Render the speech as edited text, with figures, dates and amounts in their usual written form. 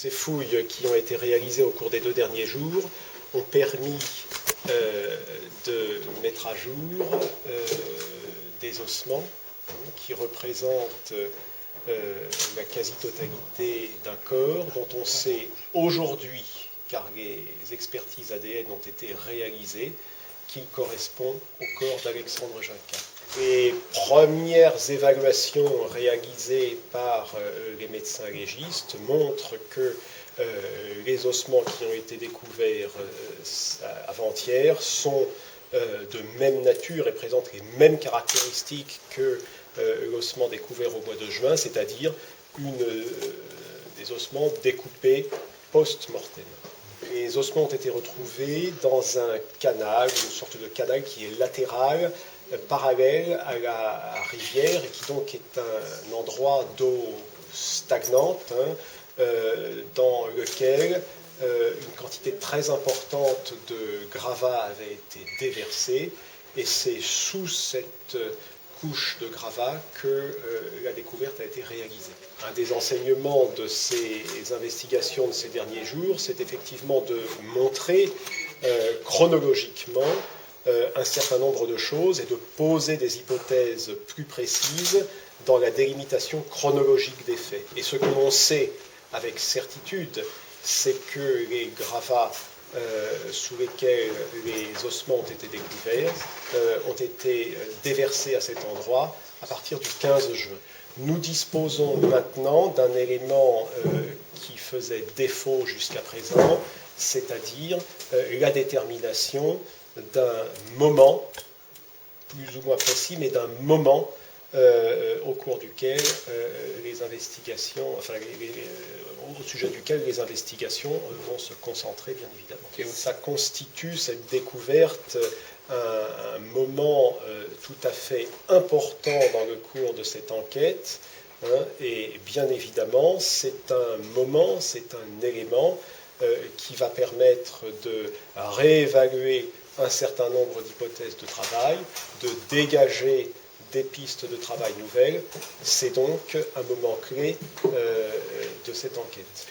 Ces fouilles qui ont été réalisées au cours des 2 derniers jours ont permis de mettre à jour des ossements qui représentent la quasi-totalité d'un corps dont on sait aujourd'hui, car les expertises ADN ont été réalisées, qu'il correspond au corps d'Alexandre Juncker. Les premières évaluations réalisées par les médecins légistes montrent que les ossements qui ont été découverts avant-hier sont de même nature et présentent les mêmes caractéristiques que l'ossement découvert au mois de juin, c'est-à-dire des ossements découpés post-mortem. Les ossements ont été retrouvés dans un canal, une sorte de canal qui est latéral, parallèle à la rivière, et qui donc est un endroit d'eau stagnante, dans lequel une quantité très importante de gravats avait été déversée, et c'est sous cette couche de gravats que la découverte a été réalisée. Un des enseignements de ces investigations de ces derniers jours, c'est effectivement de montrer chronologiquement un certain nombre de choses et de poser des hypothèses plus précises dans la délimitation chronologique des faits. Et ce que l'on sait avec certitude, c'est que les gravats sous lesquels les ossements ont été découverts ont été déversés à cet endroit à partir du 15 juin. Nous disposons maintenant d'un élément qui faisait défaut jusqu'à présent, c'est-à-dire la détermination d'un moment, plus ou moins précis, mais d'un moment au cours duquel les investigations, au sujet duquel les investigations vont se concentrer, bien évidemment. Et ça constitue, cette découverte, un moment tout à fait important dans le cours de cette enquête, et bien évidemment, c'est un moment, c'est un élément qui va permettre de réévaluer un certain nombre d'hypothèses de travail, de dégager des pistes de travail nouvelles. C'est donc un moment clé de cette enquête.